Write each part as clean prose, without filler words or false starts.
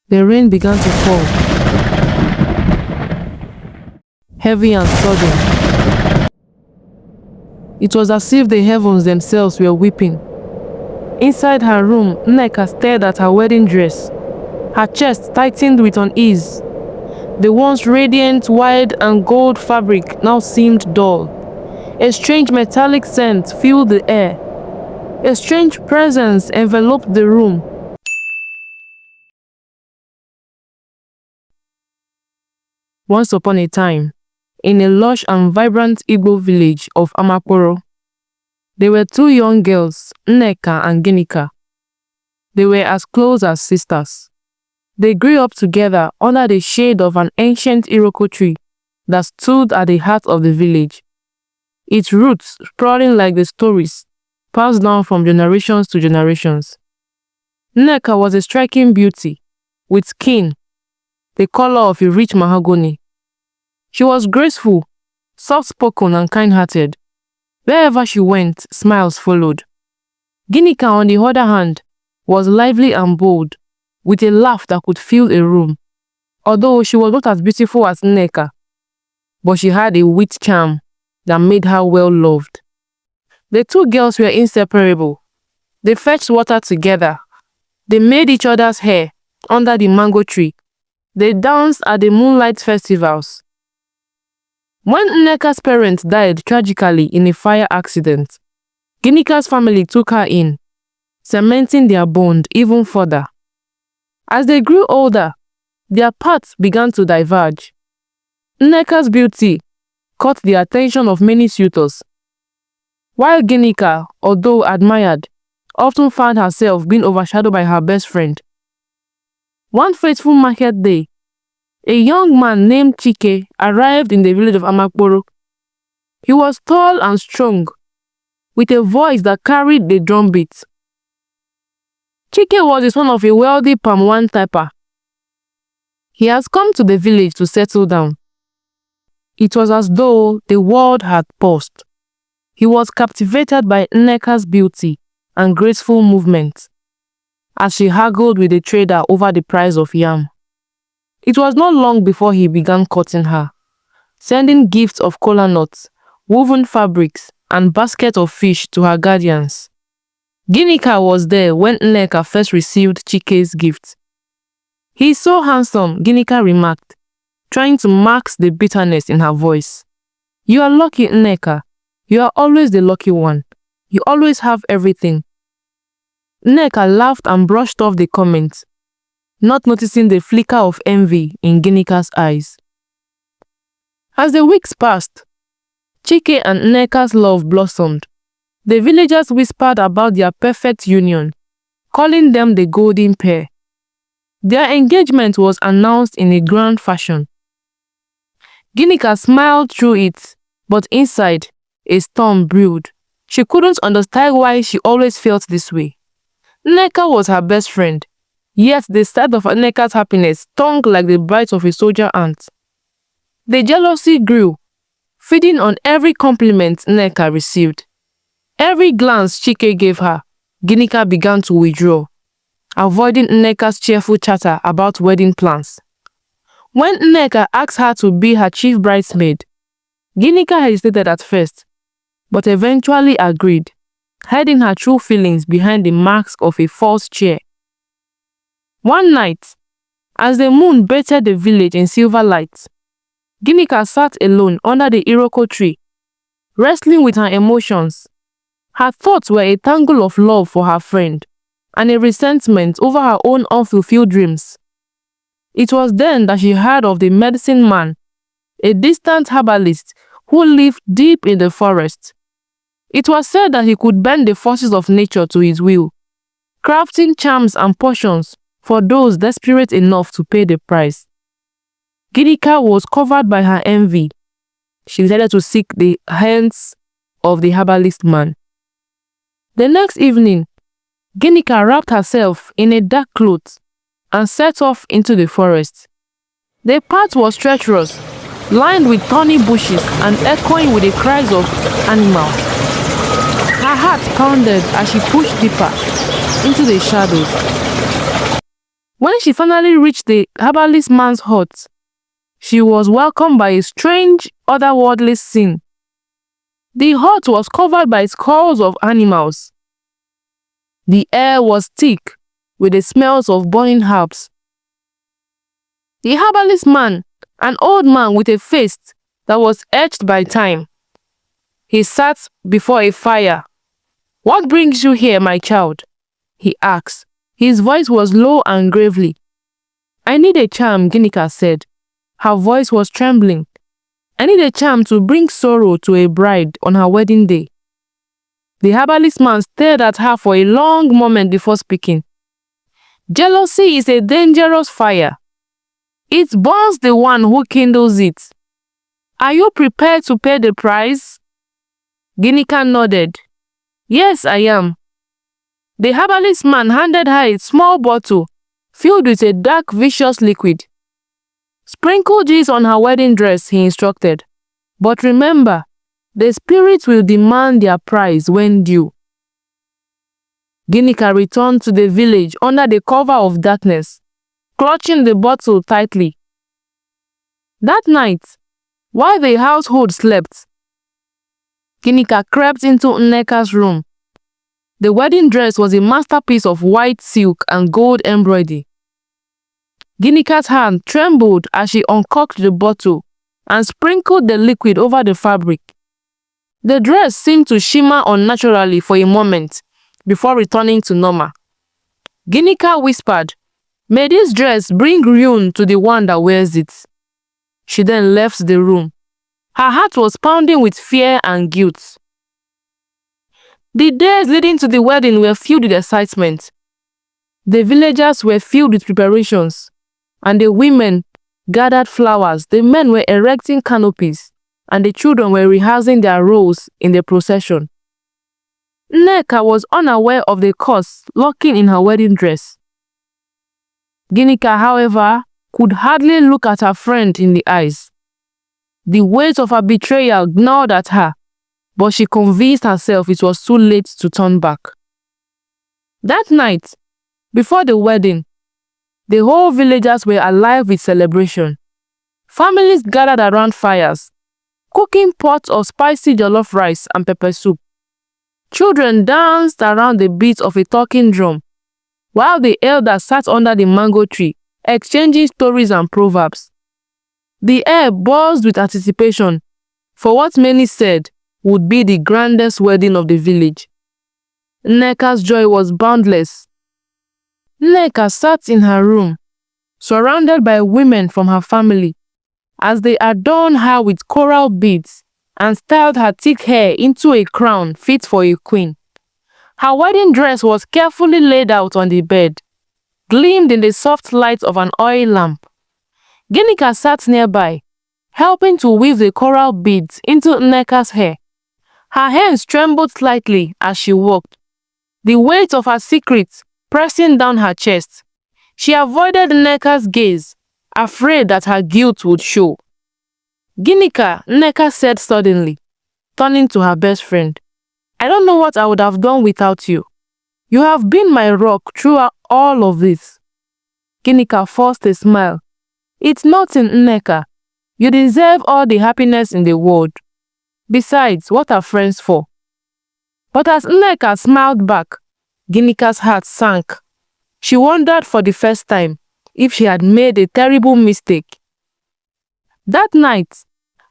The rain began to fall, heavy and sudden. It was as if the heavens themselves were weeping. Inside her room, Nneka stared at her wedding dress. Her chest tightened with unease. The once radiant white and gold fabric now seemed dull. A strange metallic scent filled the air. A strange presence enveloped the room. Once upon a time, in a lush and vibrant Igbo village of Amakporo, there were two young girls, Nneka and Ginika. They were as close as sisters. They grew up together under the shade of an ancient Iroko tree that stood at the heart of the village, its roots sprawling like the stories passed down from generations to generations. Nneka was a striking beauty, with skin the color of a rich mahogany. She was graceful, soft-spoken and kind-hearted. Wherever she went, smiles followed. Ginika, on the other hand, was lively and bold, with a laugh that could fill a room. Although she was not as beautiful as Nneka, but she had a wit charm that made her well loved. The two girls were inseparable. They fetched water together. They made each other's hair under the mango tree. They danced at the moonlight festivals. When Nneka's parents died tragically in a fire accident, Ginika's family took her in, cementing their bond even further. As they grew older, their paths began to diverge. Nneka's beauty caught the attention of many suitors, while Ginika, although admired, often found herself being overshadowed by her best friend. One fateful market day, a young man named Chike arrived in the village of Amakporo. He was tall and strong, with a voice that carried the drumbeat. Chike was the son of a wealthy palm wine typer. He has come to the village to settle down. It was as though the world had paused. He was captivated by Nneka's beauty and graceful movements as she haggled with the trader over the price of yam. It was not long before he began courting her, sending gifts of kola nuts, woven fabrics, and baskets of fish to her guardians. Ginika was there when Nneka first received Chike's gift. "He is so handsome," Ginika remarked, trying to mask the bitterness in her voice. "You are lucky, Nneka. You are always the lucky one. You always have everything." Nneka laughed and brushed off the comment, not noticing the flicker of envy in Ginika's eyes. As the weeks passed, Chike and Nneka's love blossomed. The villagers whispered about their perfect union, calling them the golden pair. Their engagement was announced in a grand fashion. Ginika smiled through it, but inside, a storm brewed. She couldn't understand why she always felt this way. Nneka was her best friend, yet the sight of Nneka's happiness stung like the bite of a soldier ant. The jealousy grew, feeding on every compliment Nneka received. Every glance Chike gave her, Ginika began to withdraw, avoiding Nneka's cheerful chatter about wedding plans. When Nneka asked her to be her chief bridesmaid, Ginika hesitated at first, but eventually agreed, hiding her true feelings behind the mask of a false cheer. One night, as the moon bathed the village in silver light, Ginika sat alone under the Iroko tree, wrestling with her emotions. Her thoughts were a tangle of love for her friend and a resentment over her own unfulfilled dreams. It was then that she heard of the medicine man, a distant herbalist who lived deep in the forest. It was said that he could bend the forces of nature to his will, crafting charms and potions for those desperate enough to pay the price. Ginika was covered by her envy. She decided to seek the hands of the herbalist man. The next evening, Ginika wrapped herself in a dark cloth and set off into the forest. The path was treacherous, lined with thorny bushes and echoing with the cries of animals. Her heart pounded as she pushed deeper into the shadows. When she finally reached the herbalist man's hut, she was welcomed by a strange, otherworldly scene. The hut was covered by skulls of animals. The air was thick with the smells of burning herbs. The herbalist man, an old man with a face that was etched by time. He sat before a fire. "What brings you here, my child?" he asked. His voice was low and gravely. "I need a charm," Ginika said. Her voice was trembling. "I need a charm to bring sorrow to a bride on her wedding day." The herbalist man stared at her for a long moment before speaking. "Jealousy is a dangerous fire. It burns the one who kindles it. Are you prepared to pay the price?" Ginika nodded. "Yes, I am." The herbalist man handed her a small bottle filled with a dark, vicious liquid. "Sprinkle this on her wedding dress," he instructed. "But remember, the spirits will demand their price when due." Ginika returned to the village under the cover of darkness, clutching the bottle tightly. That night, while the household slept, Ginika crept into Nneka's room. The wedding dress was a masterpiece of white silk and gold embroidery. Ginika's hand trembled as she uncorked the bottle and sprinkled the liquid over the fabric. The dress seemed to shimmer unnaturally for a moment before returning to normal. Ginika whispered, "May this dress bring ruin to the one that wears it." She then left the room. Her heart was pounding with fear and guilt. The days leading to the wedding were filled with excitement. The villagers were filled with preparations, and the women gathered flowers, the men were erecting canopies, and the children were rehearsing their roles in the procession. Nneka was unaware of the curse lurking in her wedding dress. Ginika, however, could hardly look at her friend in the eyes. The weight of her betrayal gnawed at her, but she convinced herself it was too late to turn back. That night, before the wedding, the whole villagers were alive with celebration. Families gathered around fires, cooking pots of spicy jollof rice and pepper soup. Children danced around the beat of a talking drum, while the elders sat under the mango tree, exchanging stories and proverbs. The air buzzed with anticipation for what many said would be the grandest wedding of the village. Nneka's joy was boundless. Nneka sat in her room, surrounded by women from her family, as they adorned her with coral beads and styled her thick hair into a crown fit for a queen. Her wedding dress was carefully laid out on the bed, gleamed in the soft light of an oil lamp. Ginika sat nearby, helping to weave the coral beads into Nneka's hair. Her hands trembled slightly as she walked, the weight of her secrets pressing down her chest. She avoided Nneka's gaze, afraid that her guilt would show. "Ginika," Nneka said suddenly, turning to her best friend, "I don't know what I would have done without you. You have been my rock throughout all of this." Ginika forced a smile. "It's nothing, Nneka. You deserve all the happiness in the world. Besides, what are friends for?" But as Nneka smiled back, Ginika's heart sank. She wondered for the first time if she had made a terrible mistake. That night,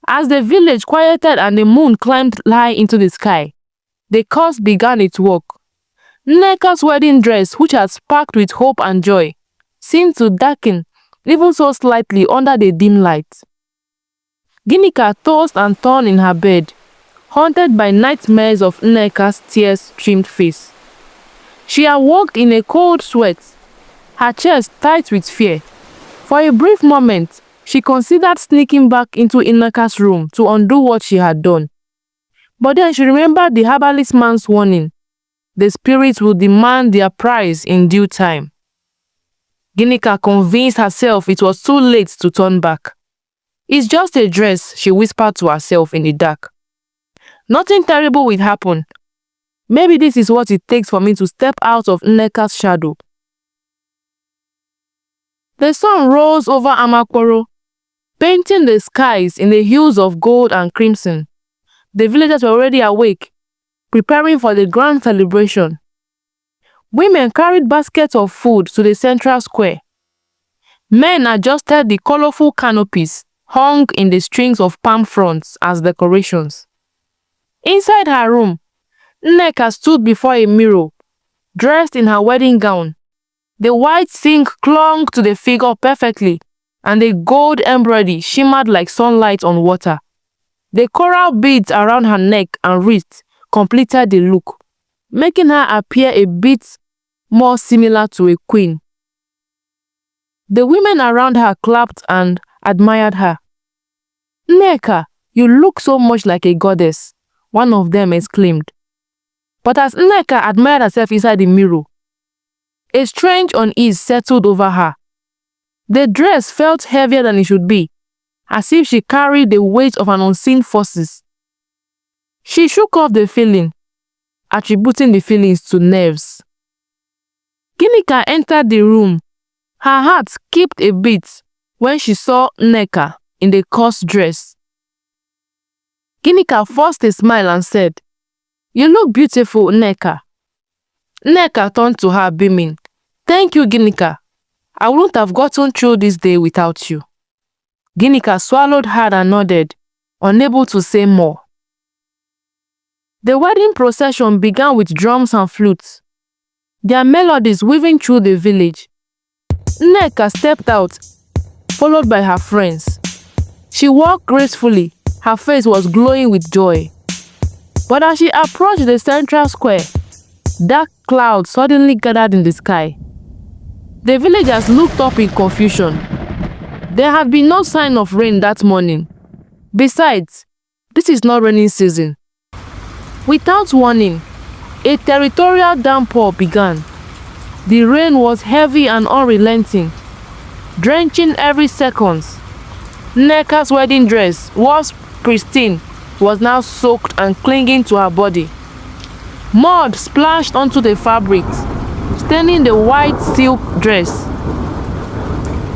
as the village quieted and the moon climbed high into the sky, the curse began its work. Nneka's wedding dress, which had sparkled with hope and joy, seemed to darken even so slightly under the dim light. Ginika tossed and turned in her bed, haunted by nightmares of Nneka's tear-streamed face. She awoke in a cold sweat, her chest tight with fear. For a brief moment, she considered sneaking back into Nneka's room to undo what she had done. But then she remembered the herbalist man's warning. The spirits will demand their price in due time. Ginika convinced herself it was too late to turn back. "It's just a dress," she whispered to herself in the dark. "Nothing terrible will happen. Maybe this is what it takes for me to step out of Nneka's shadow." The sun rose over Amakoro, painting the skies in the hues of gold and crimson. The villagers were already awake, preparing for the grand celebration. Women carried baskets of food to the central square. Men adjusted the colorful canopies hung in the strings of palm fronds as decorations. Inside her room, Nneka stood before a mirror, dressed in her wedding gown. The white silk clung to the figure perfectly, and the gold embroidery shimmered like sunlight on water. The coral beads around her neck and wrist completed the look, making her appear a bit more similar to a queen. The women around her clapped and admired her. "Nneka, you look so much like a goddess," one of them exclaimed. But as Nneka admired herself inside the mirror, a strange unease settled over her. The dress felt heavier than it should be, as if she carried the weight of an unseen forces. She shook off the feeling, attributing the feelings to nerves. Ginika entered the room. Her heart skipped a beat when she saw Nneka in the coarse dress. Ginika forced a smile and said, "You look beautiful, Nneka." Nneka turned to her, beaming. "Thank you, Ginika. I wouldn't have gotten through this day without you." Ginika swallowed hard and nodded, unable to say more. The wedding procession began with drums and flutes, their melodies weaving through the village. Nneka stepped out, followed by her friends. She walked gracefully, her face was glowing with joy. But as she approached the central square, dark clouds suddenly gathered in the sky. The villagers looked up in confusion. There had been no sign of rain that morning. Besides, this is not rainy season. Without warning, a territorial downpour began. The rain was heavy and unrelenting, drenching every second. Nneka's wedding dress, once pristine, was now soaked and clinging to her body. Mud splashed onto the fabric, staining the white silk dress.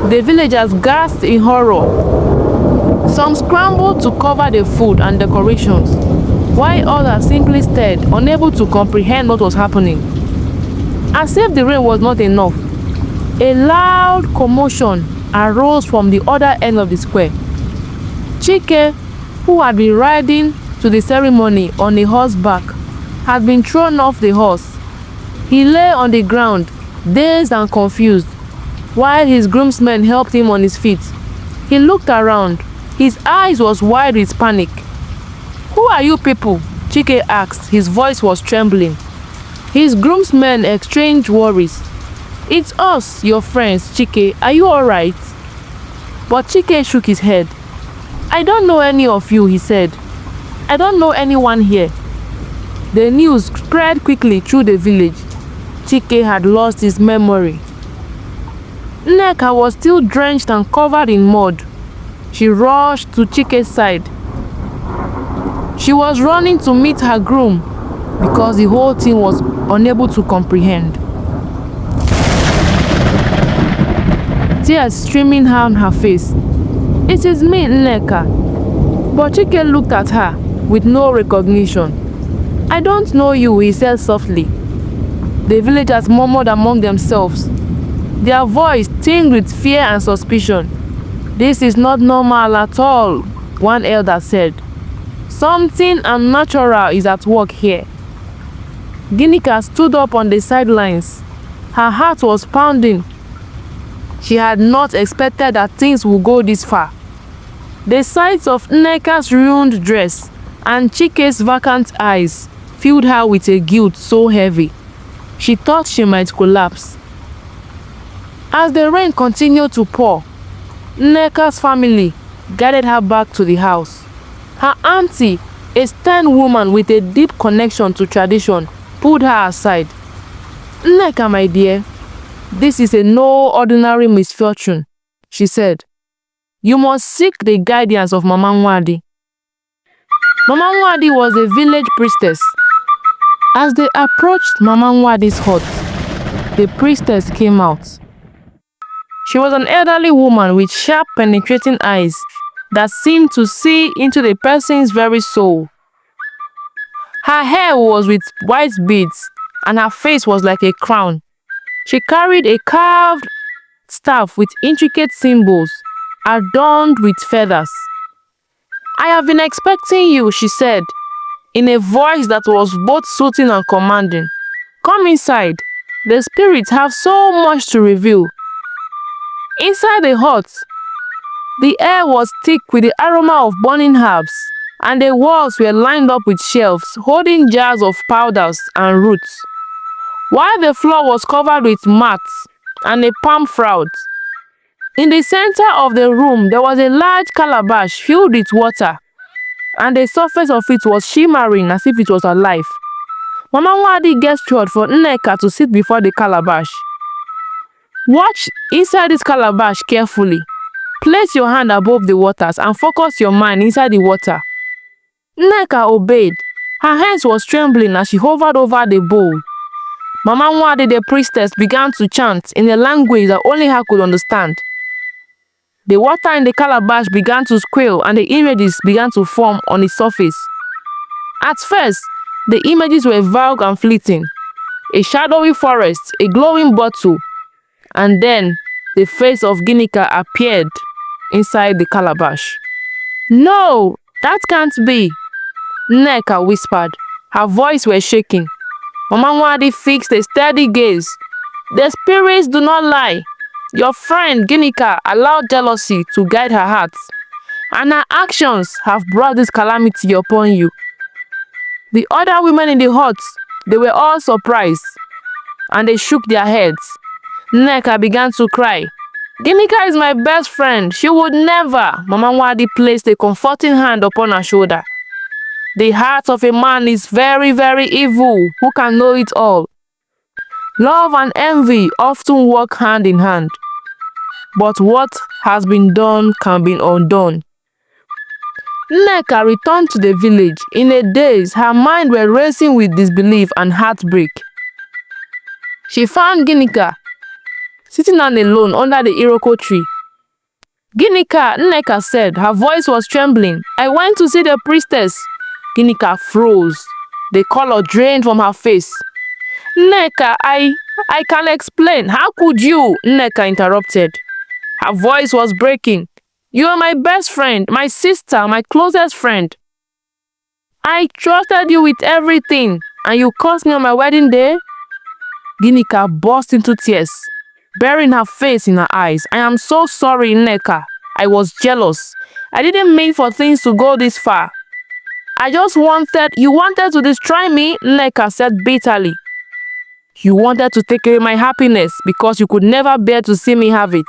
The villagers gasped in horror. Some scrambled to cover the food and decorations, while others simply stared, unable to comprehend what was happening. As if the rain was not enough, a loud commotion arose from the other end of the square. Chike, who had been riding to the ceremony on a horseback, had been thrown off the horse. He lay on the ground, dazed and confused, while his groomsmen helped him on his feet. He looked around. His eyes was wide with panic. "Who are you people?" Chike asked. His voice was trembling. His groomsmen exchanged worries. "It's us, your friends, Chike. Are you all right?" But Chike shook his head. "I don't know any of you," he said. "I don't know anyone here." The news spread quickly through the village. Chike had lost his memory. Nneka was still drenched and covered in mud. She rushed to Chike's side. She was running to meet her groom because the whole team was unable to comprehend. Tears streaming down her face. "It is me, Nneka." But Chike looked at her with no recognition. "I don't know you," he said softly. The villagers murmured among themselves, their voice tinged with fear and suspicion. "This is not normal at all," one elder said. "Something unnatural is at work here." Ginika stood up on the sidelines. Her heart was pounding. She had not expected that things would go this far. The sight of Nneka's ruined dress and Chike's vacant eyes filled her with a guilt so heavy. She thought she might collapse. As the rain continued to pour, Nneka's family guided her back to the house. Her auntie, a stern woman with a deep connection to tradition, pulled her aside. "Nneka, my dear, this is a no ordinary misfortune," she said. "You must seek the guidance of Mama Nwadi." Mama Nwadi was a village priestess. As they approached Mama Nwadi's hut, the priestess came out. She was an elderly woman with sharp, penetrating eyes that seemed to see into the person's very soul. Her hair was with white beads, and her face was like a crown. She carried a carved staff with intricate symbols, adorned with feathers. "I have been expecting you," she said, in a voice that was both soothing and commanding. "Come inside. The spirits have so much to reveal." Inside the hut, the air was thick with the aroma of burning herbs, and the walls were lined up with shelves holding jars of powders and roots, while the floor was covered with mats and a palm froud. In the center of the room, there was a large calabash filled with water, and the surface of it was shimmering as if it was alive. Mama Nwadi gestured for Nneka to sit before the calabash. "Watch inside this calabash carefully. Place your hand above the waters and focus your mind inside the water." Nneka obeyed. Her hands was trembling as she hovered over the bowl. Mama Nwadi, the priestess, began to chant in a language that only her could understand. The water in the calabash began to squeal and the images began to form on its surface. At first, the images were vague and fleeting. A shadowy forest, a glowing bottle, and then the face of Ginika appeared inside the calabash. "No, that can't be," Nneka whispered. Her voice was shaking. Mama Nwadi fixed a steady gaze. "The spirits do not lie. Your friend Ginika allowed jealousy to guide her heart, and her actions have brought this calamity upon you." The other women in the hut, they were all surprised, and they shook their heads. Nneka began to cry. "Ginika is my best friend. She would never." Mama Nwadi placed a comforting hand upon her shoulder. "The heart of a man is very, very evil. Who can know it all? Love and envy often walk hand in hand. But what has been done can be undone." Nneka returned to the village. In a daze, her mind was racing with disbelief and heartbreak. She found Ginika sitting down alone under the Iroko tree. "Ginika," Nneka said. Her voice was trembling. "I went to see the priestess." Ginika froze. The color drained from her face. "Nneka, I can explain." "How could you?" Nneka interrupted. Her voice was breaking. "You are my best friend, my sister, my closest friend. I trusted you with everything, and you cursed me on my wedding day?" Ginika burst into tears, burying her face in her eyes. "I am so sorry, Nneka. I was jealous. I didn't mean for things to go this far. You wanted to destroy me," Nneka said bitterly. "You wanted to take away my happiness because you could never bear to see me have it.